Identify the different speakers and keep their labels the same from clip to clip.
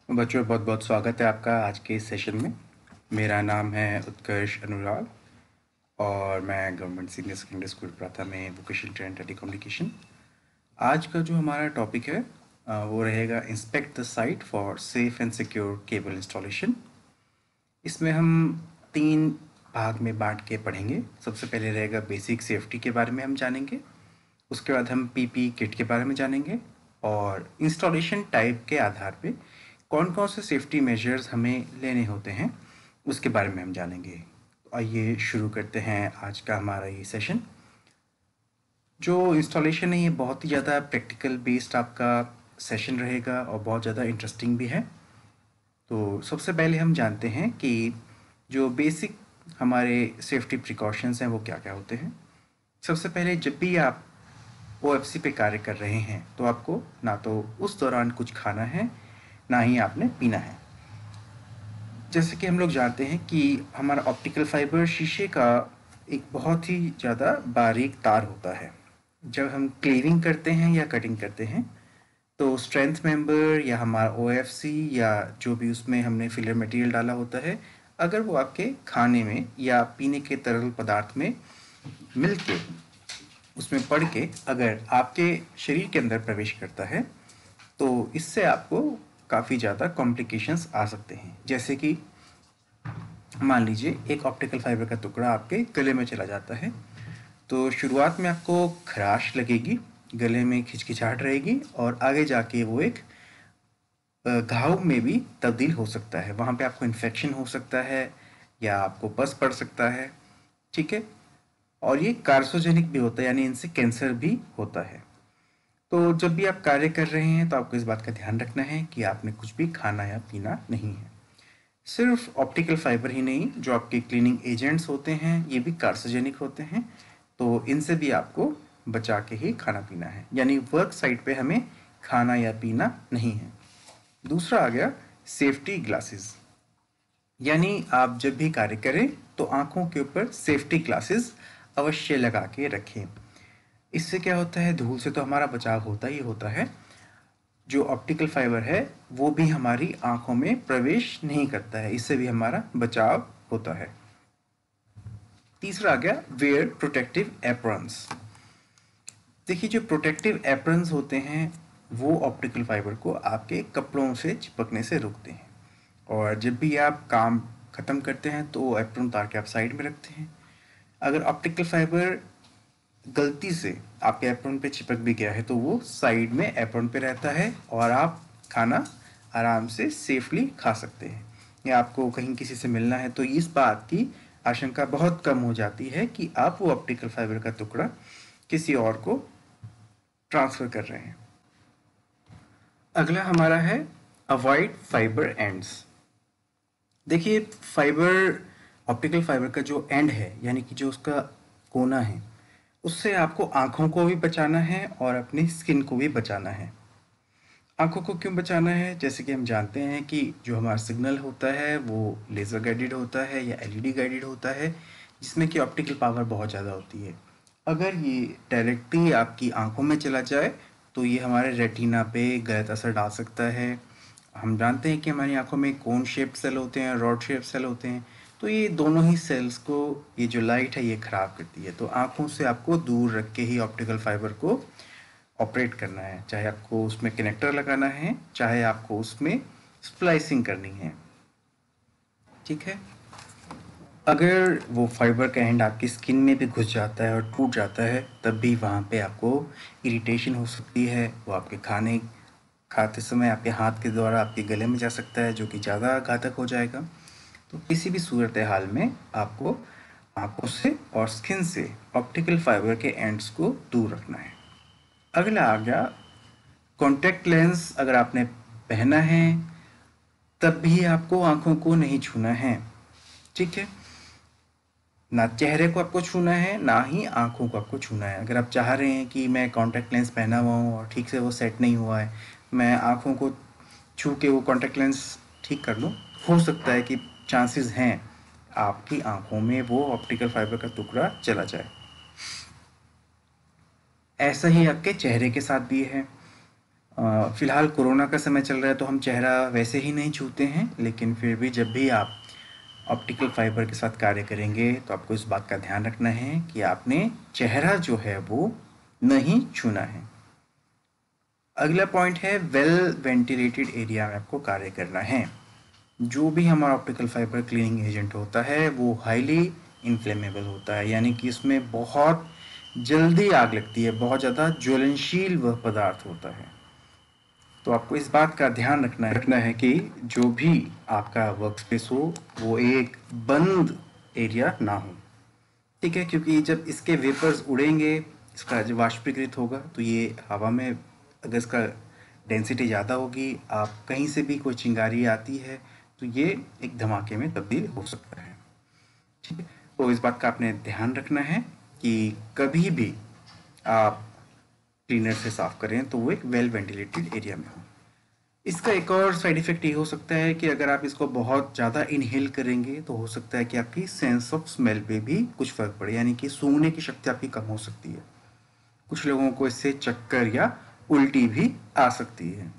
Speaker 1: बच्चों, बहुत बहुत स्वागत है आपका आज के इस सेशन में। मेरा नाम है उत्कर्ष अनुराग और मैं गवर्नमेंट सीनियर सेकेंडरी स्कूल प्राथा में वोकेशनल ट्रेन टेली कम्युनिकेशन। आज का जो हमारा टॉपिक है वो रहेगा inspect the site for safe and secure cable installation. इसमें हम 3 भाग में बांट के पढ़ेंगे। सबसे पहले रहेगा बेसिक सेफ्टी के बारे में हम जानेंगे, उसके बाद हम पीपी किट के बारे में जानेंगे और इंस्टॉलेशन टाइप के आधार पे कौन कौन से सेफ्टी मेजर्स हमें लेने होते हैं उसके बारे में हम जानेंगे। तो आइए शुरू करते हैं आज का हमारा ये सेशन। जो इंस्टॉलेशन है ये बहुत ही ज़्यादा प्रैक्टिकल बेस्ड आपका सेशन रहेगा और बहुत ज़्यादा इंटरेस्टिंग भी है। तो सबसे पहले हम जानते हैं कि जो बेसिक हमारे सेफ्टी प्रिकॉशंस हैं वो क्या क्या होते हैं। सबसे पहले जब भी आप ओएफसी पे कार्य कर रहे हैं तो आपको ना तो उस दौरान कुछ खाना है ना ही आपने पीना है। जैसे कि हम लोग जानते हैं कि हमारा ऑप्टिकल फाइबर शीशे का एक बहुत ही ज़्यादा बारीक तार होता है। जब हम क्लीविंग करते हैं या कटिंग करते हैं तो स्ट्रेंथ मेंबर या हमारा ओएफसी या जो भी उसमें हमने फिलर मटेरियल डाला होता है, अगर वो आपके खाने में या पीने के तरल पदार्थ में मिल के उसमें पड़ के अगर आपके शरीर के अंदर प्रवेश करता है तो इससे आपको काफ़ी ज़्यादा कॉम्प्लिकेशंस आ सकते हैं। जैसे कि मान लीजिए एक ऑप्टिकल फाइबर का टुकड़ा आपके गले में चला जाता है तो शुरुआत में आपको खराश लगेगी, गले में खिचखिचाहट रहेगी और आगे जाके वो एक घाव में भी तब्दील हो सकता है। वहाँ पे आपको इन्फेक्शन हो सकता है या आपको पस पड़ सकता है। ठीक है, और ये कार्सोजेनिक भी होता है, यानी इनसे कैंसर भी होता है। तो जब भी आप कार्य कर रहे हैं तो आपको इस बात का ध्यान रखना है कि आपने कुछ भी खाना या पीना नहीं है। सिर्फ ऑप्टिकल फाइबर ही नहीं, जो आपके क्लीनिंग एजेंट्स होते हैं ये भी कार्सोजेनिक होते हैं, तो इनसे भी आपको बचा के ही खाना पीना है, यानी वर्क साइट पे हमें खाना या पीना नहीं है। दूसरा आ गया सेफ्टी ग्लासेस, यानी आप जब भी कार्य करें तो आंखों के ऊपर सेफ्टी ग्लासेस अवश्य लगा के रखें। इससे क्या होता है, धूल से तो हमारा बचाव होता ही होता है, जो ऑप्टिकल फाइबर है वो भी हमारी आंखों में प्रवेश नहीं करता है, इससे भी हमारा बचाव होता है। तीसरा आ गया वेयर प्रोटेक्टिव एप्रॉन्स। देखिए, जो प्रोटेक्टिव एप्रॉन्स होते हैं वो ऑप्टिकल फाइबर को आपके कपड़ों से चिपकने से रोकते हैं, और जब भी आप काम ख़त्म करते हैं तो एप्रॉन उतार के आप साइड में रखते हैं। अगर ऑप्टिकल फाइबर गलती से आपके एप्रॉन पे चिपक भी गया है तो वो साइड में एप्रॉन पे रहता है और आप खाना आराम से सेफली खा सकते हैं। या आपको कहीं किसी से मिलना है तो इस बात की आशंका बहुत कम हो जाती है कि आप वो ऑप्टिकल फाइबर का टुकड़ा किसी और को ट्रांसफ़र कर रहे हैं। अगला हमारा है अवॉइड फाइबर एंड्स। देखिए, फाइबर ऑप्टिकल फाइबर का जो एंड है, यानी कि जो उसका कोना है, उससे आपको आँखों को भी बचाना है और अपनी स्किन को भी बचाना है। आँखों को क्यों बचाना है? जैसे कि हम जानते हैं कि जो हमारा सिग्नल होता है वो लेज़र गाइडेड होता है या एलईडी गाइडेड होता है, जिसमें कि ऑप्टिकल पावर बहुत ज़्यादा होती है। अगर ये डायरेक्टली आपकी आँखों में चला जाए तो ये हमारे रेटिना पे गलत असर डाल सकता है। हम जानते हैं कि हमारी आँखों में कोन शेप्ड सेल होते हैं, रॉड शेप्ड सेल होते हैं, तो ये दोनों ही सेल्स को ये जो लाइट है ये ख़राब करती है। तो आँखों से आपको दूर रख के ही ऑप्टिकल फाइबर को ऑपरेट करना है, चाहे आपको उसमें कनेक्टर लगाना है, चाहे आपको उसमें स्प्लाइसिंग करनी है। ठीक है, अगर वो फाइबर का एंड आपकी स्किन में भी घुस जाता है और टूट जाता है तब भी वहाँ पे आपको इरिटेशन हो सकती है। वो आपके खाने खाते समय आपके हाथ के द्वारा आपके गले में जा सकता है, जो कि ज़्यादा घातक हो जाएगा। तो किसी भी सूरत हाल में आपको आँखों से और स्किन से ऑप्टिकल फाइबर के एंड्स को दूर रखना है। अगला आ गया कॉन्टैक्ट लेंस। अगर आपने पहना है तब भी आपको आँखों को नहीं छूना है। ठीक है, ना चेहरे को आपको छूना है ना ही आँखों को आपको छूना है। अगर आप चाह रहे हैं कि मैं कॉन्टैक्ट लेंस पहना हुआ हूँ और ठीक से वो सेट नहीं हुआ है, मैं आँखों को छू के वो कॉन्टैक्ट लेंस ठीक कर लूँ, हो सकता है कि चांसेस हैं आपकी आँखों में वो ऑप्टिकल फाइबर का टुकड़ा चला जाए। ऐसा ही आपके चेहरे के साथ भी है। फ़िलहाल कोरोना का समय चल रहा है तो हम चेहरा वैसे ही नहीं छूते हैं, लेकिन फिर भी जब भी आप ऑप्टिकल फाइबर के साथ कार्य करेंगे तो आपको इस बात का ध्यान रखना है कि आपने चेहरा जो है वो नहीं छूना है। अगला पॉइंट है वेल वेंटिलेटेड एरिया में आपको कार्य करना है। जो भी हमारा ऑप्टिकल फाइबर क्लीनिंग एजेंट होता है वो हाईली इन्फ्लेमेबल होता है, यानी कि इसमें बहुत जल्दी आग लगती है, बहुत ज़्यादा ज्वलनशील वह पदार्थ होता है। तो आपको इस बात का ध्यान रखना है कि जो भी आपका वर्क स्पेस हो वो एक बंद एरिया ना हो, ठीक है, क्योंकि जब इसके वेपर्स उड़ेंगे, इसका जब वाष्पीकृत होगा तो ये हवा में, अगर इसका डेंसिटी ज़्यादा होगी, आप कहीं से भी कोई चिंगारी आती है तो ये एक धमाके में तब्दील हो सकता है, ठीक है। तो इस बात का आपने ध्यान रखना है कि कभी भी आप क्लीनर से साफ करें तो वो एक वेल वेंटिलेटेड एरिया में हो। इसका एक और साइड इफेक्ट ये हो सकता है कि अगर आप इसको बहुत ज़्यादा इनहेल करेंगे तो हो सकता है कि आपकी सेंस ऑफ स्मेल पे भी कुछ फ़र्क पड़े, यानी कि सूंघने की शक्ति आपकी कम हो सकती है। कुछ लोगों को इससे चक्कर या उल्टी भी आ सकती है।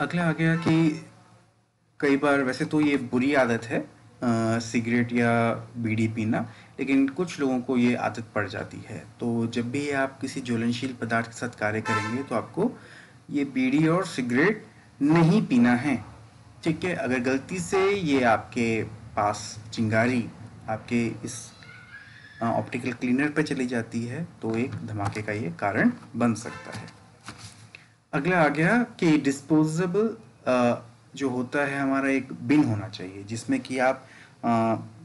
Speaker 1: अगला आ गया कि कई बार, वैसे तो ये बुरी आदत है सिगरेट या बीड़ी पीना, लेकिन कुछ लोगों को ये आदत पड़ जाती है। तो जब भी आप किसी ज्वलनशील पदार्थ के साथ कार्य करेंगे तो आपको ये बीड़ी और सिगरेट नहीं पीना है, ठीक है। अगर गलती से ये आपके पास चिंगारी आपके इस ऑप्टिकल क्लीनर पे चली जाती है तो एक धमाके का ये कारण बन सकता है। अगला आ गया कि डिस्पोजेबल जो होता है हमारा, एक बिन होना चाहिए जिसमें कि आप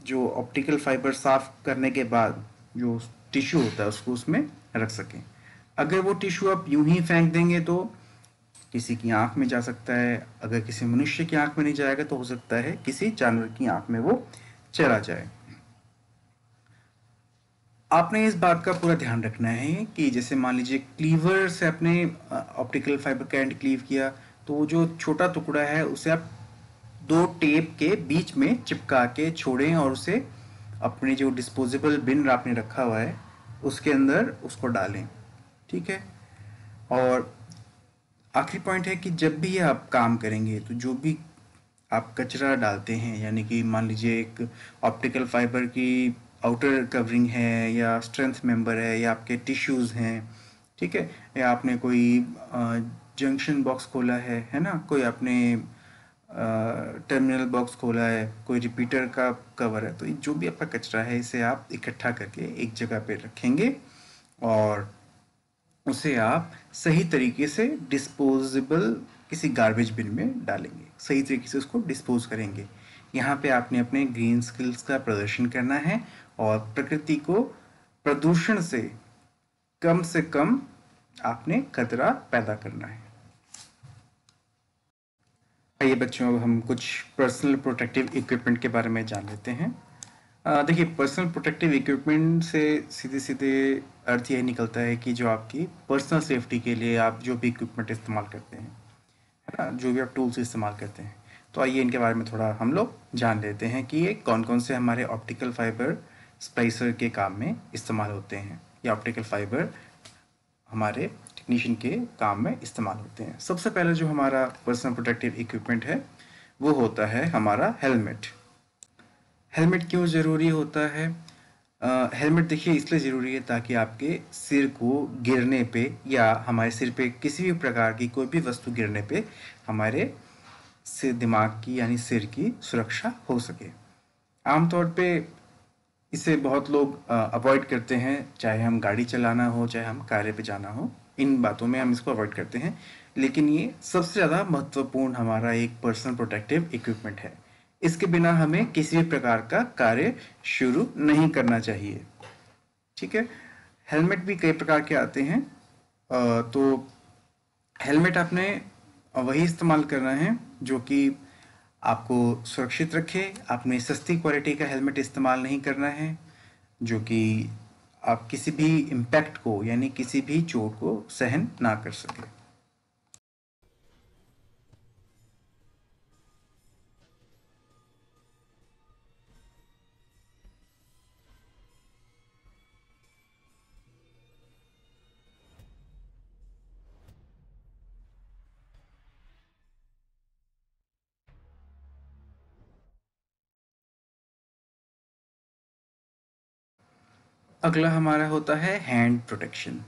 Speaker 1: जो ऑप्टिकल फाइबर साफ करने के बाद जो टिश्यू होता है उसको उसमें रख सकें। अगर वो टिश्यू आप यूं ही फेंक देंगे तो किसी की आंख में जा सकता है, अगर किसी मनुष्य की आंख में नहीं जाएगा तो हो सकता है किसी जानवर की आंख में वो चला जाए। आपने इस बात का पूरा ध्यान रखना है कि जैसे मान लीजिए क्लीवर से आपने ऑप्टिकल फाइबर का एंड क्लीव किया, तो वो जो छोटा टुकड़ा है उसे आप दो टेप के बीच में चिपका के छोड़ें और उसे अपने जो डिस्पोजेबल बिन आपने रखा हुआ है उसके अंदर उसको डालें, ठीक है। और आखिरी पॉइंट है कि जब भी आप काम करेंगे तो जो भी आप कचरा डालते हैं, यानी कि मान लीजिए एक ऑप्टिकल फाइबर की आउटर कवरिंग है या स्ट्रेंथ मेंबर है या आपके टिश्यूज़ हैं, ठीक है, या आपने कोई जंक्शन बॉक्स खोला है ना, कोई आपने टर्मिनल बॉक्स खोला है, कोई रिपीटर का कवर है, तो ये जो भी आपका कचरा है इसे आप इकट्ठा करके एक जगह पे रखेंगे और उसे आप सही तरीके से डिस्पोजेबल किसी गार्बेज बिन में डालेंगे, सही तरीके से उसको डिस्पोज करेंगे। यहाँ पे आपने अपने ग्रीन स्किल्स का प्रदर्शन करना है और प्रकृति को प्रदूषण से कम आपने खतरा पैदा करना है। आइए बच्चों, अब हम कुछ पर्सनल प्रोटेक्टिव इक्विपमेंट के बारे में जान लेते हैं। देखिए, पर्सनल प्रोटेक्टिव इक्विपमेंट से सीधे सीधे अर्थ यही निकलता है कि जो आपकी पर्सनल सेफ्टी के लिए आप जो भी इक्विपमेंट इस्तेमाल करते हैं, है ना, जो भी आप टूल्स इस्तेमाल करते हैं, तो आइए इनके बारे में थोड़ा हम लोग जान लेते हैं कि ये कौन कौन से हमारे ऑप्टिकल फाइबर स्प्लाइसर के काम में इस्तेमाल होते हैं या ऑप्टिकल फाइबर हमारे टेक्नीशियन के काम में इस्तेमाल होते हैं। सबसे पहले जो हमारा पर्सनल प्रोटेक्टिव इक्विपमेंट है वो होता है हमारा हेलमेट। हेलमेट क्यों ज़रूरी होता है? हेलमेट देखिए इसलिए ज़रूरी है ताकि आपके सिर को गिरने पे या हमारे सिर पे किसी भी प्रकार की कोई भी वस्तु गिरने पे हमारे सिर, दिमाग की यानी सिर की सुरक्षा हो सके। आमतौर पे इसे बहुत लोग अवॉइड करते हैं, चाहे हम गाड़ी चलाना हो चाहे हम कार्य पे जाना हो, इन बातों में हम इसको अवॉइड करते हैं, लेकिन ये सबसे ज़्यादा महत्वपूर्ण हमारा एक पर्सनल प्रोटेक्टिव इक्विपमेंट है। इसके बिना हमें किसी भी प्रकार का कार्य शुरू नहीं करना चाहिए, ठीक है। हेलमेट भी कई प्रकार के आते हैं, तो हेलमेट आपने वही इस्तेमाल करना है जो कि आपको सुरक्षित रखे। आपने सस्ती क्वालिटी का हेलमेट इस्तेमाल नहीं करना है जो कि आप किसी भी इम्पैक्ट को यानी किसी भी चोट को सहन ना कर सके। अगला हमारा होता है हैंड प्रोटेक्शन।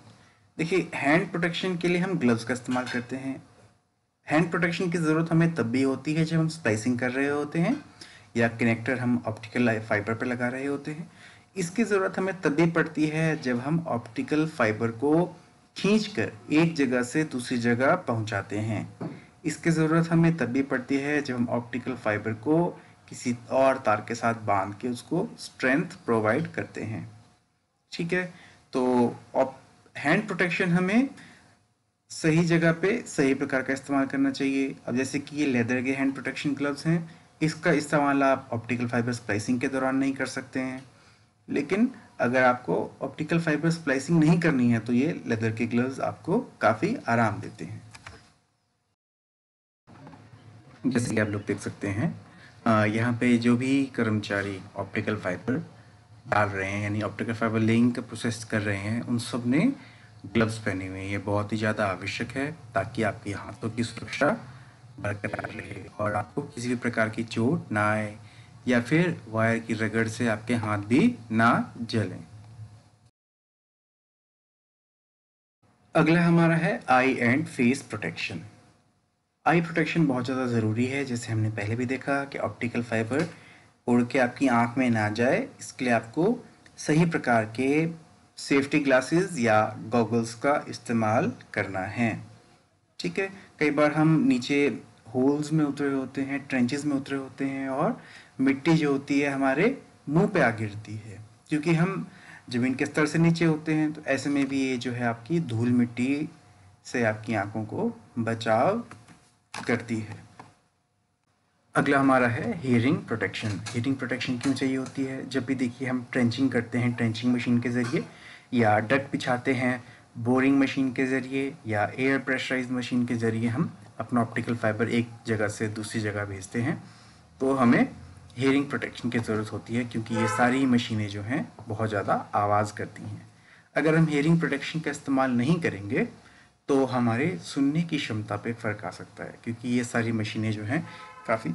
Speaker 1: देखिए, हैंड प्रोटेक्शन के लिए हम ग्लव्स का इस्तेमाल करते हैं। हैंड प्रोटेक्शन की ज़रूरत हमें तब भी होती है जब हम स्प्लाइसिंग कर रहे होते हैं या कनेक्टर हम ऑप्टिकल फाइबर पर लगा रहे होते हैं। इसकी ज़रूरत हमें तब भी पड़ती है जब हम ऑप्टिकल फाइबर को खींचकर एक जगह से दूसरी जगह पहुंचाते हैं। इसकी ज़रूरत हमें तब भी पड़ती है जब हम ऑप्टिकल फाइबर को किसी और तार के साथ बांध के उसको स्ट्रेंथ प्रोवाइड करते हैं। ठीक है, तो हैंड प्रोटेक्शन हमें सही जगह पे सही प्रकार का इस्तेमाल करना चाहिए। अब जैसे कि ये लेदर के हैंड प्रोटेक्शन ग्लव्स हैं, इसका इस्तेमाल आप ऑप्टिकल फाइबर स्प्लाइसिंग के दौरान नहीं कर सकते हैं। लेकिन अगर आपको ऑप्टिकल फाइबर स्प्लाइसिंग नहीं करनी है तो ये लेदर के ग्लव्स आपको काफ़ी आराम देते हैं। जैसे कि आप लोग देख सकते हैं, यहाँ पे जो भी कर्मचारी ऑप्टिकल फाइबर डाल रहे हैं यानी ऑप्टिकल फाइबर लेइंग का प्रोसेस कर रहे हैं, उन सब ने ग्लव्स पहने हुए हैं। ये बहुत ही ज़्यादा आवश्यक है ताकि आपके हाथों की सुरक्षा बरकरार रहे और आपको किसी भी प्रकार की चोट ना आए या फिर वायर की रगड़ से आपके हाथ भी ना जलें। अगला हमारा है eye and face protection. Eye protection बहुत ज़्यादा ज़रूरी है। जैसे हमने पहले भी देखा कि ऑप्टिकल फाइबर उड़ के आपकी आँख में ना जाए, इसके लिए आपको सही प्रकार के सेफ्टी ग्लासेस या गॉगल्स का इस्तेमाल करना है। ठीक है, कई बार हम नीचे होल्स में उतरे होते हैं, ट्रेंचेस में उतरे होते हैं और मिट्टी जो होती है हमारे मुंह पे आ गिरती है, क्योंकि हम ज़मीन के स्तर से नीचे होते हैं। तो ऐसे में भी ये जो है आपकी धूल मिट्टी से आपकी आंखों को बचाव करती है। अगला हमारा है हियरिंग प्रोटेक्शन। हियरिंग प्रोटेक्शन क्यों चाहिए होती है? जब भी देखिए हम ट्रेंचिंग करते हैं ट्रेंचिंग मशीन के ज़रिए या डक बिछाते हैं बोरिंग मशीन के ज़रिए या एयर प्रेशराइज मशीन के ज़रिए हम अपना ऑप्टिकल फाइबर एक जगह से दूसरी जगह भेजते हैं, तो हमें हियरिंग प्रोटेक्शन की ज़रूरत होती है, क्योंकि ये सारी मशीनें जो हैं बहुत ज़्यादा आवाज़ करती हैं। अगर हम हियरिंग प्रोटेक्शन का इस्तेमाल नहीं करेंगे तो हमारे सुनने की क्षमता पे फ़र्क आ सकता है, क्योंकि ये सारी मशीनें जो हैं काफ़ी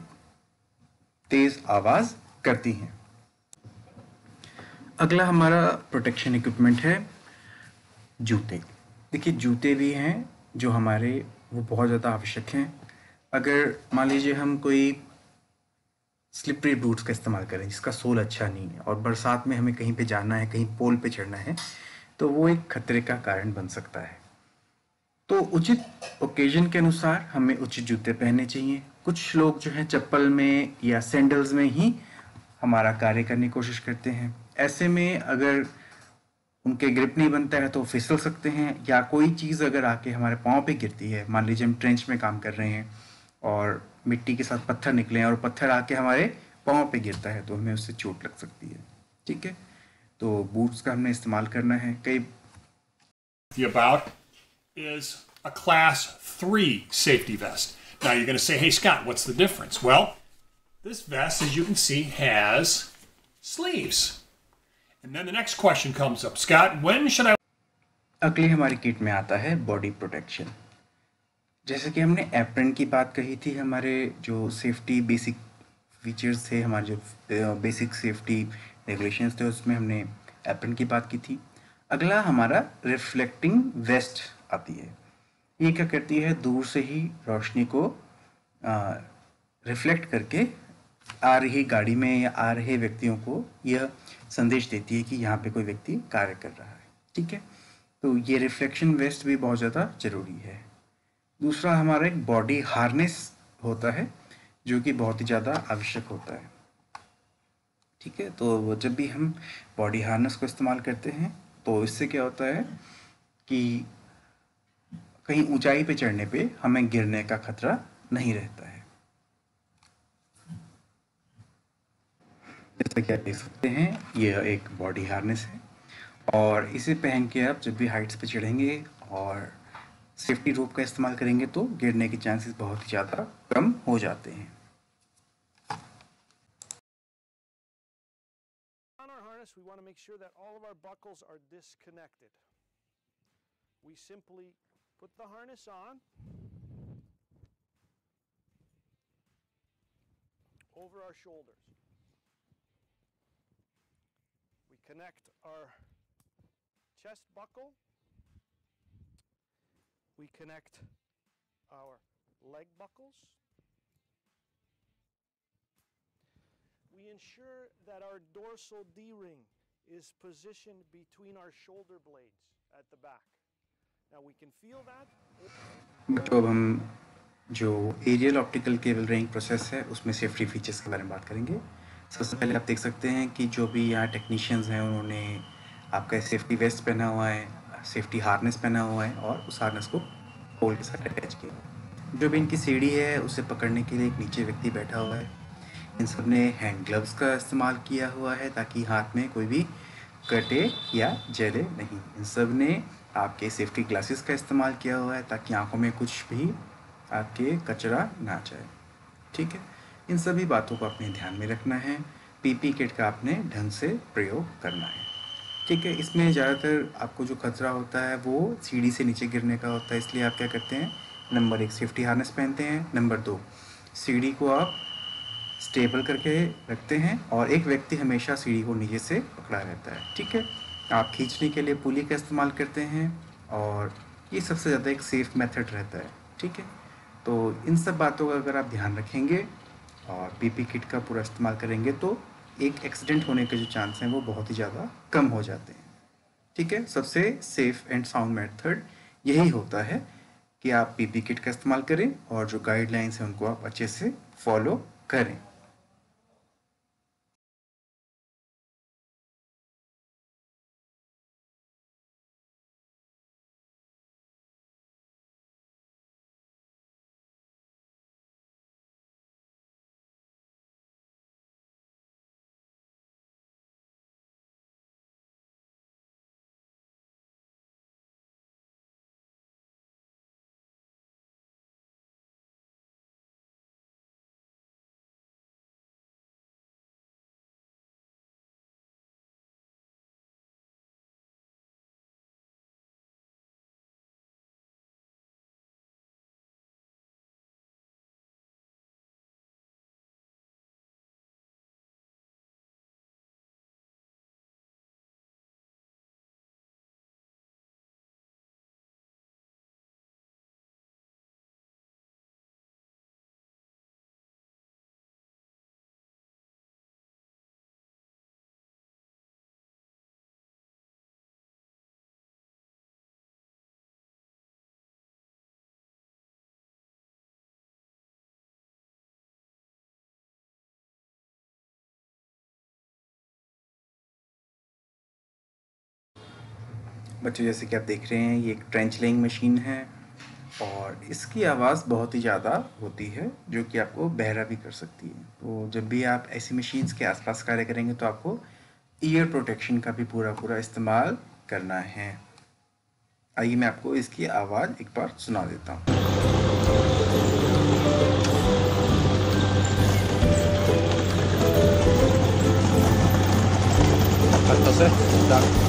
Speaker 1: तेज़ आवाज़ करती हैं। अगला हमारा प्रोटेक्शन इक्विपमेंट है जूते। देखिए, जूते भी हैं जो हमारे वो बहुत ज़्यादा आवश्यक हैं। अगर मान लीजिए हम कोई स्लिपरी बूट्स का इस्तेमाल करें जिसका सोल अच्छा नहीं है और बरसात में हमें कहीं पे जाना है, कहीं पोल पे चढ़ना है, तो वो एक खतरे का कारण बन सकता है। तो उचित ओकेजन के अनुसार हमें उचित जूते पहनने चाहिए। कुछ लोग जो है चप्पल में या सैंडल्स में ही हमारा कार्य करने की कोशिश करते हैं। ऐसे में अगर उनके ग्रिप नहीं बनता है तो फिसल सकते हैं, या कोई चीज़ अगर आके हमारे पाँव पे गिरती है, मान लीजिए हम ट्रेंच में काम कर रहे हैं और मिट्टी के साथ पत्थर निकले हैं और पत्थर आके हमारे पाँव पे गिरता है तो हमें उससे चोट लग सकती है। ठीक है, तो बूट्स का हमने इस्तेमाल करना है। कई
Speaker 2: about is a class 3 safety vest. Now you're going to say, hey, Scott, what's the difference? Well, this vest, as you can see, has sleeves. And then the next question comes up, Scott, when should I...
Speaker 1: अगली हमारी kit में आता है body protection. जैसे कि हमने apron की बात कही थी, हमारे जो सेफ्टी बेसिक फीचर्स थे, हमारे जो बेसिक सेफ्टी रेगुलेशंस थे, उसमें हमने एप्रन की बात की थी। अगला हमारा रिफ्लेक्टिंग वेस्ट आती है। ये क्या करती है? दूर से ही रोशनी को रिफ्लेक्ट करके आ रही गाड़ी में या आ रहे व्यक्तियों को यह संदेश देती है कि यहाँ पे कोई व्यक्ति कार्य कर रहा है। ठीक है, तो ये रिफ्लेक्शन वेस्ट भी बहुत ज़्यादा ज़रूरी है। दूसरा हमारा एक बॉडी हार्नेस होता है जो कि बहुत ही ज़्यादा आवश्यक होता है। ठीक है, तो जब भी हम बॉडी हार्नेस को इस्तेमाल करते हैं तो इससे क्या होता है कि कहीं ऊंचाई पे चढ़ने पे हमें गिरने का खतरा नहीं रहता है। जैसा कि आप देख सकते हैं, यह एक बॉडी हार्नेस है और इसे पहन के आप जब भी हाइट्स पे चढ़ेंगे और सेफ्टी रोप का इस्तेमाल करेंगे तो गिरने के चांसेस बहुत ही ज़्यादा कम हो जाते हैं।
Speaker 3: On our harness, we want to make sure that all of our buckles are disconnected. We simply put the harness on over our shoulders. We connect our chest buckle. We connect our leg buckles. We ensure that our dorsal D-ring is positioned between our shoulder blades at the back. Now we can feel that.
Speaker 1: तो अब हम जो aerial optical cable laying process है उसमें safety features के बारे में बात करेंगे। सबसे पहले आप देख सकते हैं कि जो भी यहाँ टेक्नीशियंस हैं उन्होंने आपका सेफ्टी वेस्ट पहना हुआ है, सेफ्टी हार्नेस पहना हुआ है और उस हार्नेस को पोल के साथ अटैच किया। जो भी इनकी सीढ़ी है उसे पकड़ने के लिए एक नीचे व्यक्ति बैठा हुआ है। इन सब ने हैंड ग्लव्स का इस्तेमाल किया हुआ है ताकि हाथ में कोई भी कटे या जले नहीं। इन सब ने आपके सेफ्टी ग्लासेस का इस्तेमाल किया हुआ है ताकि आंखों में कुछ भी आपके कचरा ना जाए। ठीक है, इन सभी बातों को अपने ध्यान में रखना है। पीपी किट का आपने ढंग से प्रयोग करना है। ठीक है, इसमें ज़्यादातर आपको जो खतरा होता है वो सीढ़ी से नीचे गिरने का होता है, इसलिए आप क्या करते हैं, नंबर 1 सेफ्टी हार्नेस पहनते हैं, नंबर 2 सीढ़ी को आप स्टेबल करके रखते हैं और एक व्यक्ति हमेशा सीढ़ी को नीचे से पकड़ा रहता है। ठीक है, आप खींचने के लिए पुली का इस्तेमाल करते हैं और ये सबसे ज़्यादा एक सेफ़ मेथड रहता है। ठीक है, तो इन सब बातों का अगर आप ध्यान रखेंगे और पीपी किट का पूरा इस्तेमाल करेंगे तो एक एक्सीडेंट होने के जो चांस हैं वो बहुत ही ज़्यादा कम हो जाते हैं। ठीक है, सबसे सेफ़ एंड साउंड मेथड यही होता है कि आप पीपी किट का इस्तेमाल करें और जो गाइडलाइंस हैं उनको आप अच्छे से फॉलो करें। बच्चों, जैसे कि आप देख रहे हैं ये एक ट्रेंच लेइंग मशीन है और इसकी आवाज़ बहुत ही ज़्यादा होती है जो कि आपको बहरा भी कर सकती है। तो जब भी आप ऐसी मशीन्स के आसपास कार्य करेंगे तो आपको ईयर प्रोटेक्शन का भी पूरा इस्तेमाल करना है। आइए मैं आपको इसकी आवाज़ एक बार सुना देता हूँ। हाथों से